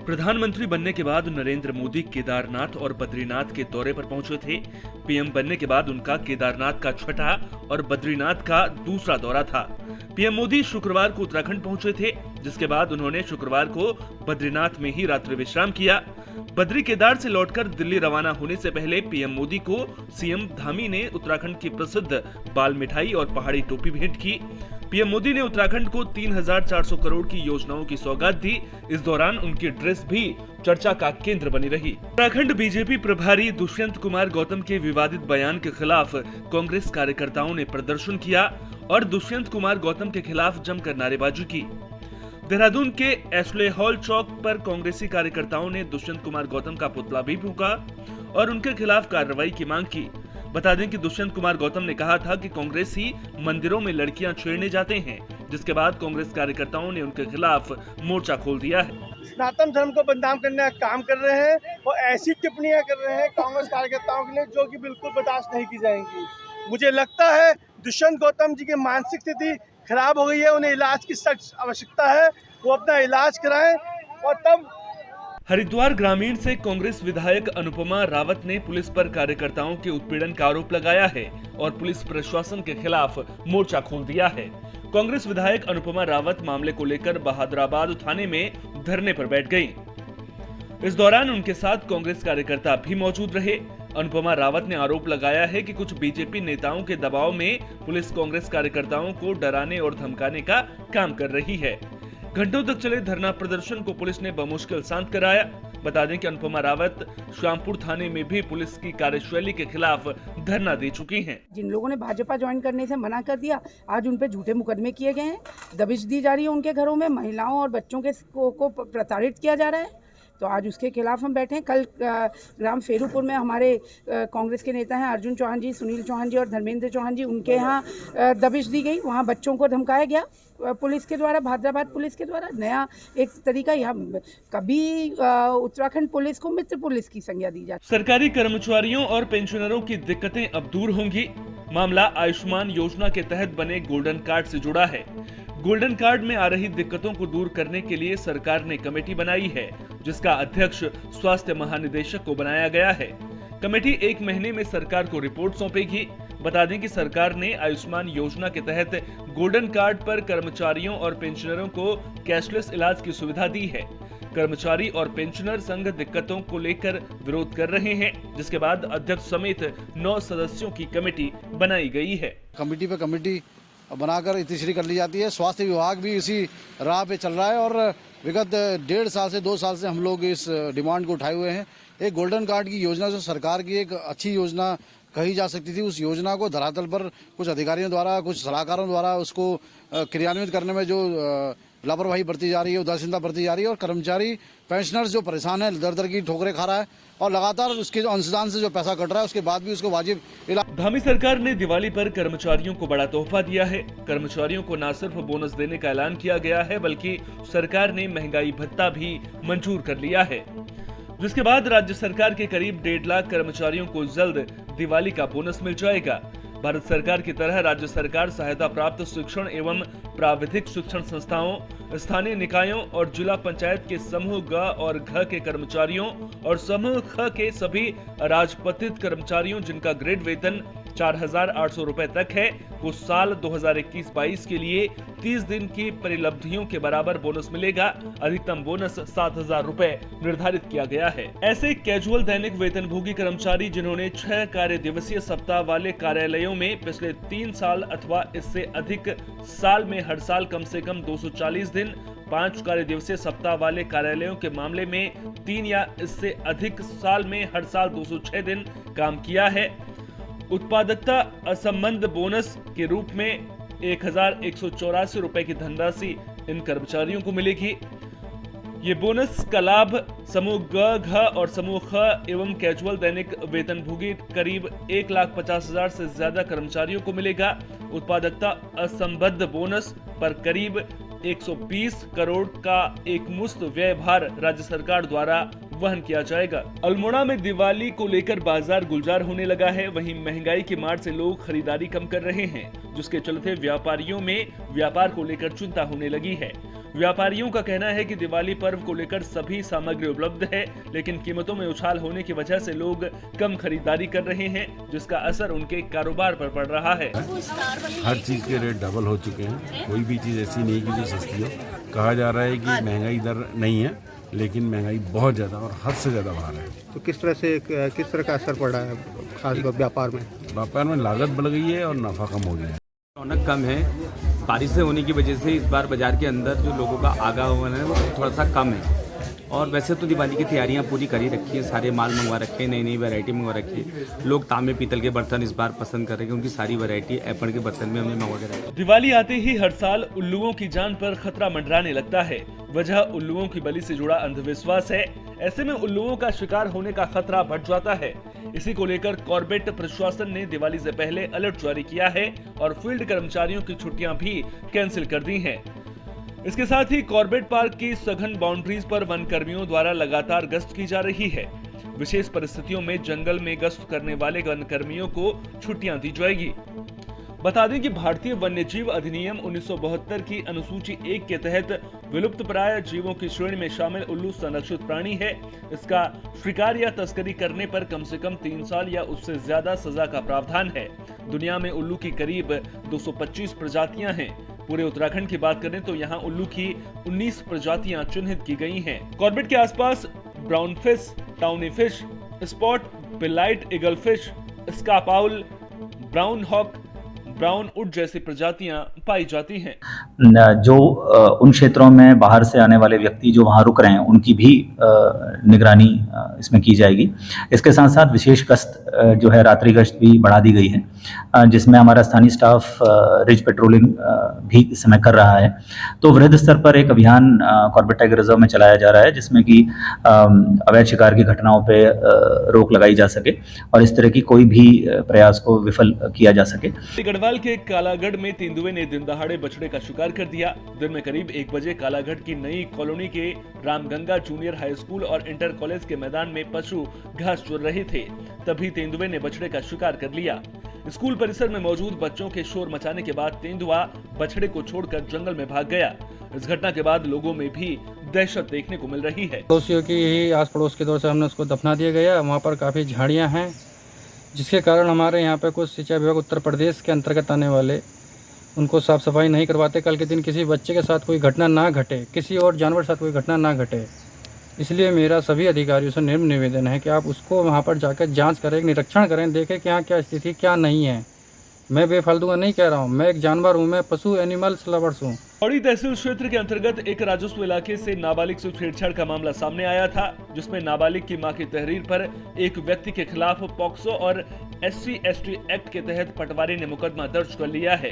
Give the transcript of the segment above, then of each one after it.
प्रधानमंत्री बनने के बाद नरेंद्र मोदी केदारनाथ और बद्रीनाथ के दौरे पर पहुंचे थे। पीएम बनने के बाद उनका केदारनाथ का छठा और बद्रीनाथ का दूसरा दौरा था। पीएम मोदी शुक्रवार को उत्तराखंड पहुंचे थे, जिसके बाद उन्होंने शुक्रवार को बद्रीनाथ में ही रात्रि विश्राम किया। बद्री केदार से लौटकर दिल्ली रवाना होने से पहले पीएम मोदी को सीएम धामी ने उत्तराखंड की प्रसिद्ध बाल मिठाई और पहाड़ी टोपी भेंट की। पीएम मोदी ने उत्तराखंड को 3,400 करोड़ की योजनाओं की सौगात दी। इस दौरान उनकी ड्रेस भी चर्चा का केंद्र बनी रही। उत्तराखंड बीजेपी प्रभारी दुष्यंत कुमार गौतम के विवादित बयान के खिलाफ कांग्रेस कार्यकर्ताओं ने प्रदर्शन किया और दुष्यंत कुमार गौतम के खिलाफ जमकर नारेबाजी की। देहरादून के एस्ले हॉल चौक पर कांग्रेसी कार्यकर्ताओं ने दुष्यंत कुमार गौतम का पुतला भी फूंका और उनके खिलाफ कार्रवाई की मांग की। बता दें कि दुष्यंत कुमार गौतम ने कहा था कि कांग्रेसी मंदिरों में लड़कियां छेड़ने जाते हैं, जिसके बाद कांग्रेस कार्यकर्ताओं ने उनके खिलाफ मोर्चा खोल दिया है। सनातन धर्म को बदनाम करने का काम कर रहे हैं और ऐसी टिप्पणियां कर रहे हैं कांग्रेस कार्यकर्ताओं के लिए जो कि बिल्कुल बर्दाश्त नहीं की जाएंगी। मुझे लगता है दुष्यंत गौतम जी की मानसिक स्थिति खराब हो गई है, उन्हें इलाज की सख्त आवश्यकता है, वो अपना इलाज कराएं और तब। हरिद्वार ग्रामीण से कांग्रेस विधायक अनुपमा रावत ने पुलिस पर कार्यकर्ताओं के उत्पीड़न का आरोप लगाया है और पुलिस प्रशासन के खिलाफ मोर्चा खोल दिया है। कांग्रेस विधायक अनुपमा रावत मामले को लेकर बहादुराबाद थाने में धरने पर बैठ गई। इस दौरान उनके साथ कांग्रेस कार्यकर्ता भी मौजूद रहे। अनुपमा रावत ने आरोप लगाया है कि कुछ बीजेपी नेताओं के दबाव में पुलिस कांग्रेस कार्यकर्ताओं को डराने और धमकाने का काम कर रही है। घंटों तक चले धरना प्रदर्शन को पुलिस ने बमुश्किल शांत कराया। बता दें कि अनुपमा रावत श्यामपुर थाने में भी पुलिस की कार्यशैली के खिलाफ धरना दे चुकी हैं। जिन लोगों ने भाजपा ज्वाइन करने से मना कर दिया, आज उन पे झूठे मुकदमे किए गए हैं, दबिश दी जा रही है उनके घरों में, महिलाओं और बच्चों को प्रताड़ित किया जा रहा है, तो आज उसके खिलाफ हम बैठे हैं। कल ग्राम फेरूपुर में हमारे कांग्रेस के नेता हैं अर्जुन चौहान जी, सुनील चौहान जी और धर्मेंद्र चौहान जी, उनके यहाँ दबिश दी गई, वहाँ बच्चों को धमकाया गया पुलिस के द्वारा, भाद्राबाद पुलिस के द्वारा। नया एक तरीका, यहाँ कभी उत्तराखंड पुलिस को मित्र पुलिस की संज्ञा दी जाती। सरकारी कर्मचारियों और पेंशनरों की दिक्कतें अब दूर होंगी। मामला आयुष्मान योजना के तहत बने गोल्डन कार्ड से जुड़ा है। गोल्डन कार्ड में आ रही दिक्कतों को दूर करने के लिए सरकार ने कमेटी बनाई है, जिसका अध्यक्ष स्वास्थ्य महानिदेशक को बनाया गया है। कमेटी 1 महीने में सरकार को रिपोर्ट सौंपेगी। बता दें कि सरकार ने आयुष्मान योजना के तहत गोल्डन कार्ड पर कर्मचारियों और पेंशनरों को कैशलेस इलाज की सुविधा दी है। कर्मचारी और पेंशनर संघ दिक्कतों को लेकर विरोध कर रहे हैं, जिसके बाद अध्यक्ष समेत 9 सदस्यों की कमेटी बनाई गई है। कमेटी पे कमेटी बनाकर इतिश्री कर ली जाती है। स्वास्थ्य विभाग भी इसी राह पे चल रहा है और विगत 1.5 साल से 2 साल से हम लोग इस डिमांड को उठाए हुए हैं। एक गोल्डन कार्ड की योजना जो सरकार की एक अच्छी योजना कही जा सकती थी, उस योजना को धरातल पर कुछ अधिकारियों द्वारा, कुछ सलाहकारों द्वारा उसको क्रियान्वित करने में जो लापरवाही बरती जा रही है, उदासीनता बरती जा रही है और कर्मचारी पेंशनर्स जो परेशान है, दर दर की ठोकरें खा रहा है और लगातार उसके जो अंशदान से जो पैसा कट रहा है उसके बाद भी उसको वाजिब इलाज। धामी सरकार ने दिवाली पर कर्मचारियों को बड़ा तोहफा दिया है। कर्मचारियों को न सिर्फ बोनस देने का ऐलान किया गया है, बल्कि सरकार ने महंगाई भत्ता भी मंजूर कर लिया है, जिसके बाद राज्य सरकार के करीब 1.5 लाख कर्मचारियों को जल्द दिवाली का बोनस मिल जाएगा। भारत सरकार की तरह राज्य सरकार सहायता प्राप्त शिक्षण एवं प्राविधिक शिक्षण संस्थाओं, स्थानीय निकायों और जिला पंचायत के समूह ग और घ के कर्मचारियों और समूह ख के सभी राजपत्रित कर्मचारियों जिनका ग्रेड वेतन 4,800 रुपए तक है, को साल 2021-22 के लिए 30 दिन की परिलब्धियों के बराबर बोनस मिलेगा। अधिकतम बोनस 7,000 रुपए निर्धारित किया गया है। ऐसे कैजुअल दैनिक वेतनभोगी कर्मचारी जिन्होंने 6 कार्य दिवसीय सप्ताह वाले कार्यालयों में पिछले 3 साल अथवा इससे अधिक साल में हर साल कम से कम 240 दिन, 5 कार्य दिवसीय सप्ताह वाले कार्यालयों के मामले में 3 या इससे अधिक साल में हर साल 206 दिन काम किया है, उत्पादकता असंबंध बोनस के रूप में 1,184 रुपए की धनराशि इन कर्मचारियों को मिलेगी। ये बोनस का लाभ समूह ग, घ और समूह ख एवं कैजुअल दैनिक वेतनभोगी करीब 1,50,000 से ज्यादा कर्मचारियों को मिलेगा। उत्पादकता असंबद्ध बोनस पर करीब 120 करोड़ का एक मुश्त व्यय भार राज्य सरकार द्वारा वहन किया जाएगा। अल्मोड़ा में दिवाली को लेकर बाजार गुलजार होने लगा है। वहीं महंगाई की मार से लोग खरीदारी कम कर रहे हैं, जिसके चलते व्यापारियों में व्यापार को लेकर चिंता होने लगी है। व्यापारियों का कहना है कि दिवाली पर्व को लेकर सभी सामग्री उपलब्ध है, लेकिन कीमतों में उछाल होने की वजह से लोग कम खरीदारी कर रहे हैं, जिसका असर उनके कारोबार पर पड़ रहा है। हर चीज के रेट डबल हो चुके हैं, कोई भी चीज ऐसी नहीं कि जो सस्ती हो। कहा जा रहा है कि महंगाई दर नहीं है, लेकिन महंगाई बहुत ज़्यादा और हद से ज़्यादा बढ़ है। तो किस तरह का असर पड़ रहा है खास व्यापार में? व्यापार में लागत बढ़ गई है और नफा कम हो गया है। रौनक कम है, बारिश से होने की वजह से इस बार बाजार के अंदर जो लोगों का आवागमन है वो थोड़ा सा कम है। और वैसे तो दिवाली की तैयारियां पूरी करी रखी है, सारे माल मंगवा रखे हैं, नई नई वैरायटी मंगवा रखी है। लोग तांबे पीतल के बर्तन इस बार पसंद कर रहे हैं, उनकी सारी वैरायटी एप्पल के बर्तन में हमने मंगवा के रखी है। दिवाली आते ही हर साल उल्लुओं की जान पर खतरा मंडराने लगता है। वजह उल्लुओं की बलि से जुड़ा अंधविश्वास है। ऐसे में उल्लुओं का शिकार होने का खतरा बढ़ जाता है। इसी को लेकर कॉर्बेट प्रशासन ने दिवाली से पहले अलर्ट जारी किया है और फील्ड कर्मचारियों की छुट्टियां भी कैंसिल कर दी हैं। इसके साथ ही कॉर्बेट पार्क की सघन बाउंड्रीज पर वन कर्मियों द्वारा लगातार गश्त की जा रही है। विशेष परिस्थितियों में जंगल में गश्त करने वाले वन कर्मियों को छुट्टियां दी जाएगी। बता दें कि भारतीय वन्यजीव अधिनियम 1972 की अनुसूची 1 के तहत विलुप्तप्राय जीवों की श्रेणी में शामिल उल्लू संरक्षित प्राणी है। इसका शिकार या तस्करी करने पर कम से कम 3 साल या उससे ज्यादा सजा का प्रावधान है। दुनिया में उल्लू की करीब 225 प्रजातियां हैं। पूरे उत्तराखंड की बात करें तो यहाँ उल्लू की 19 प्रजातियां चिन्हित की गई हैं। कॉर्बेट के आसपास brown fish, tawny fish, spot bellied eagle fish, scops owl, brown hawk, brown wood जैसी प्रजातियां पाई जाती हैं। जो उन क्षेत्रों में बाहर से आने वाले व्यक्ति जो वहां रुक रहे हैं उनकी भी निगरानी इसमें की जाएगी। इसके साथ साथ विशेष गश्त जो है रात्रि गश्त भी बढ़ा दी गई है, जिसमें हमारा स्थानीय स्टाफ रिज पेट्रोलिंग भी इस समय कर रहा है। तो वृहद स्तर पर एक अभियान कॉर्बेट टाइगर रिजर्व में चलाया जा रहा है, जिसमें कि अवैध शिकार की घटनाओं पर रोक लगाई जा सके और इस तरह की कोई भी प्रयास को विफल किया जा सके। गढ़वाल के कालागढ़ में तेंदुए ने दिन दहाड़े बछड़े का शिकार कर दिया। दिन में करीब 1 बजे कालागढ़ की नई कॉलोनी के रामगंगा जूनियर हाई स्कूल और इंटर कॉलेज के मैदान में पशु घास चुर रहे थे, तभी तेंदुए ने बछड़े का शिकार कर लिया। स्कूल परिसर में मौजूद बच्चों के शोर मचाने के बाद तेंदुआ बछड़े को छोड़कर जंगल में भाग गया। इस घटना के बाद लोगों में भी दहशत देखने को मिल रही है। पड़ोसियों की ही आस पड़ोस के दौर से हमने उसको दफना दिया गया। वहाँ पर काफ़ी झाड़ियाँ हैं, जिसके कारण हमारे यहाँ पे कुछ सिंचाई विभाग उत्तर प्रदेश के अंतर्गत आने वाले उनको साफ़ सफाई नहीं करवाते। कल के दिन किसी बच्चे के साथ कोई घटना ना घटे, किसी और जानवर के साथ कोई घटना ना घटे, इसलिए मेरा सभी अधिकारियों से निवेदन है कि आप उसको वहाँ पर जाकर जांच करें, निरीक्षण करें, देखें कि यहाँ क्या स्थिति क्या नहीं है। मैं बेफालतू का नहीं कह रहा हूँ, मैं एक जानवर हूँ, मैं पशु एनिमल्स लवर्स हूँ। पौड़ी तहसील क्षेत्र के अंतर्गत एक राजस्व इलाके से नाबालिग से छेड़छाड़ का मामला सामने आया था, जिसमें नाबालिग की मां की तहरीर पर एक व्यक्ति के खिलाफ पॉक्सो और SC/ST एक्ट के तहत पटवारी ने मुकदमा दर्ज कर लिया है।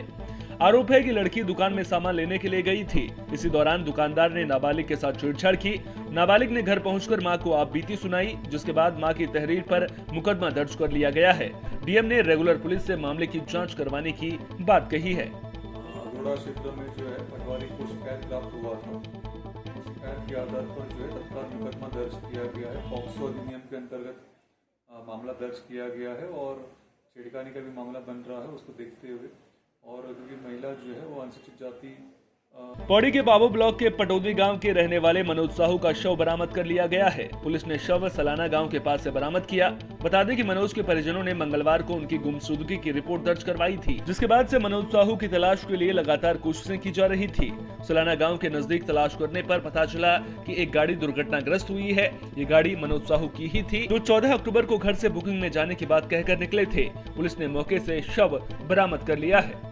आरोप है कि लड़की दुकान में सामान लेने के लिए गई थी। इसी दौरान दुकानदार ने नाबालिग के साथ छेड़छाड़ की। नाबालिग ने घर पहुंचकर मां को आपबीती सुनाई, जिसके बाद मां की तहरीर पर मुकदमा दर्ज कर लिया गया है। डीएम ने रेगुलर पुलिस से मामले की जांच करवाने की बात कही है। क्षेत्र में जो है पटवारी को शिकायत प्राप्त हुआ था। शिकायत के आधार पर जो है तत्काल मुकदमा दर्ज किया गया है। पॉक्सो अधिनियम के अंतर्गत मामला दर्ज किया गया है और छेड़खानी का भी मामला बन रहा है, उसको देखते हुए। और क्योंकि महिला जो है वो अनुसूचित जाति। पौड़ी के बाबू ब्लॉक के पटौदी गांव के रहने वाले मनोज साहू का शव बरामद कर लिया गया है। पुलिस ने शव सलाना गांव के पास से बरामद किया। बता दें कि मनोज के परिजनों ने मंगलवार को उनकी गुमशुदगी की रिपोर्ट दर्ज करवाई थी, जिसके बाद से मनोज साहू की तलाश के लिए लगातार कोशिशें की जा रही थी। सलाना गांव के नजदीक तलाश करने पर पता चला कि एक गाड़ी दुर्घटनाग्रस्त हुई है। ये गाड़ी मनोज साहू की ही थी, जो 14 अक्टूबर को घर से बुकिंग में जाने की बात कहकर निकले थे। पुलिस ने मौके से शव बरामद कर लिया है।